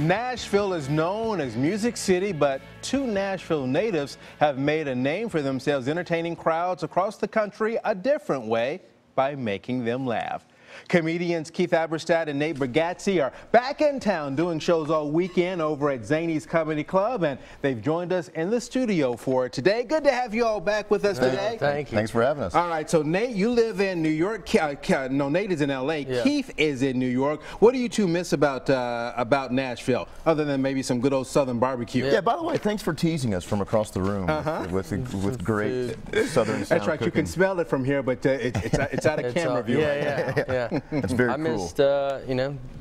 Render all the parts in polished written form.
Nashville is known as Music City, but two Nashville natives have made a name for themselves entertaining crowds across the country a different way by making them laugh. Comedians Keith Alberstadt and Nate Bargatze are back in town doing shows all weekend over at Zanies Comedy Club, and they've joined us in the studio for it today. Good to have you all back with us today. Thank you. Thanks for having us. All right, so Nate, you live in New York. No, Nate is in L.A. Yeah. Keith is in New York. What do you two miss about Nashville, other than maybe some good old Southern barbecue? Yeah, by the way, thanks for teasing us from across the room with great Southern sound That's right. cooking. You can smell it from here, but it's out of camera view. Yeah. It's very cool. I missed,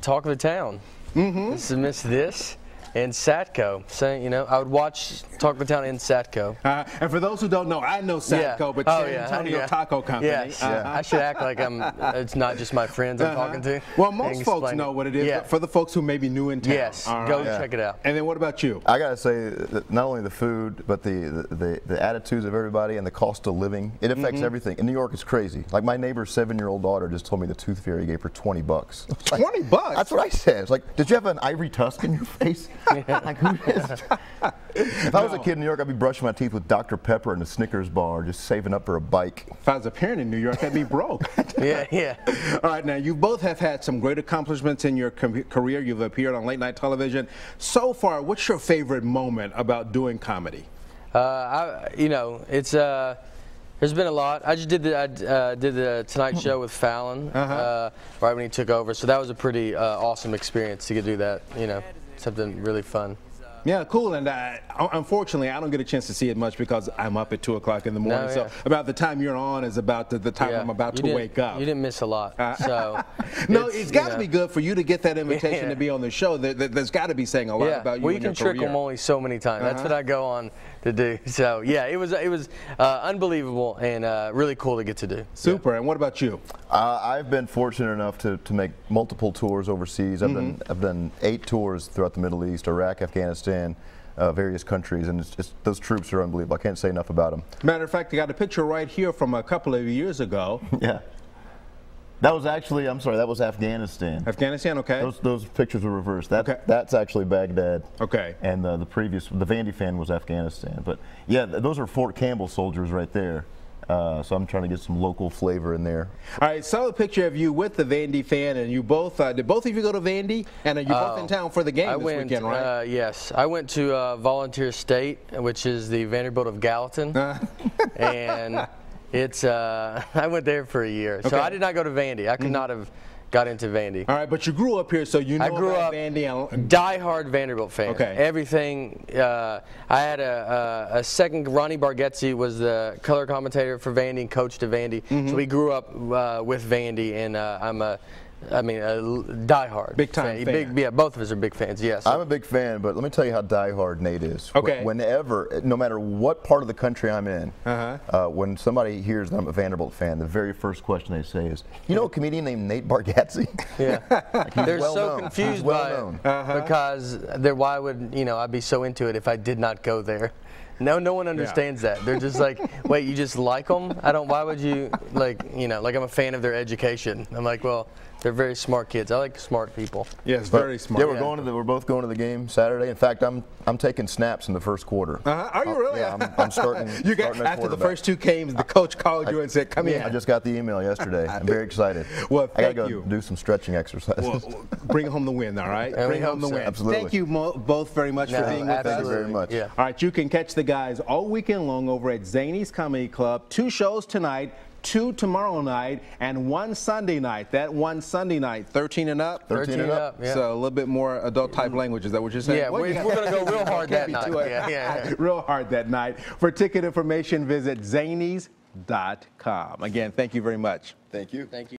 Talk of the Town. I missed this and Satco. So, I would watch Talk of the Town in Satco. And for those who don't know, I know Satco, but San Antonio Taco Company. Yes. I should act like it's not just my friends I'm talking to. Well, most folks know what it is, but for the folks who may be new in town. Yes, go check it out. And then what about you? I gotta say that not only the food, but the attitudes of everybody and the cost of living, it affects everything. In New York, it's crazy. Like my neighbor's 7-year-old daughter just told me the tooth fairy gave her $20. $20? That's what I said. It's like, did you have an ivory tusk in your face? Like, who is? If I was a kid in New York, I'd be brushing my teeth with Dr. Pepper and a Snickers bar, just saving up for a bike. If I was a parent in New York, I'd be broke. Yeah. All right, now you both have had some great accomplishments in your career. You've appeared on late night television. So far, what's your favorite moment about doing comedy? There's been a lot. I just did the Tonight Show with Fallon right when he took over, so that was a pretty awesome experience to get to do that. Something really fun. Yeah, cool. And unfortunately, I don't get a chance to see it much because I'm up at 2 o'clock in the morning. So about the time you're on is about the time I'm about to wake up. You didn't miss a lot. So no, it's got to be good for you to get that invitation to be on the show. There's got to be saying a lot about you. Well, you can trick them only so many times. That's what I go on to do. So yeah, it was unbelievable and really cool to get to do. Super. And what about you? I've been fortunate enough to make multiple tours overseas. I've done 8 tours throughout the Middle East, Iraq, Afghanistan, various countries, and it's just, those troops are unbelievable. I can't say enough about them. Matter of fact, I got a picture right here from a couple of years ago. Yeah. That was actually, I'm sorry, that was Afghanistan. Afghanistan, okay. Those pictures were reversed. That's actually Baghdad. Okay. And the Vandy fan was Afghanistan. But yeah, those are Fort Campbell soldiers right there. So I'm trying to get some local flavor in there. All right, saw a picture of you with the Vandy fan, and you both, did both of you go to Vandy? And are you both in town for the game this weekend, right? Yes. I went to Volunteer State, which is the Vanderbilt of Gallatin. And it's, I went there for a year. So I did not go to Vandy. I could not have got into Vandy. All right, but you grew up here, so you know about Vandy. Die-hard Vanderbilt fan. Okay. Everything. I had a second. Ronnie Bargatze was the color commentator for Vandy and coached at Vandy. So we grew up with Vandy, and I'm a die-hard. Big-time fan. Both of us are big fans, yes. I'm a big fan, but let me tell you how die-hard Nate is. Okay. Whenever, no matter what part of the country I'm in, when somebody hears that I'm a Vanderbilt fan, the very first question they say is, you know a comedian named Nate Bargatze? Yeah. They're so confused by it because why would, I be so into it if I did not go there? No one understands that. They're just like, wait, you just like them? Why would you, like I'm a fan of their education. I'm like, well, they're very smart kids. I like smart people. Yes, very smart. Yeah, we're both going to the game Saturday. In fact, I'm taking snaps in the first quarter. Are you really? Yeah, I'm starting. After the first 2 games, the coach called you and said, "Come in." I just got the email yesterday. I'm very excited. Well, I got to go do some stretching exercises. Well, bring home the win, all right? Bring home the win. Absolutely. Thank you both very much for being with us. Thank you very much. Yeah. All right, you can catch the guys all weekend long over at Zanies Comedy Club. 2 shows tonight, 2 tomorrow night, and 1 Sunday night. That 1 Sunday night, 13 and up? 13 and up. Yeah. So a little bit more adult type language. Is that what you're saying? Yeah, we're going to go real hard that night. Real hard that night. For ticket information, visit Zanies.com. Again, thank you very much. Thank you. Thank you.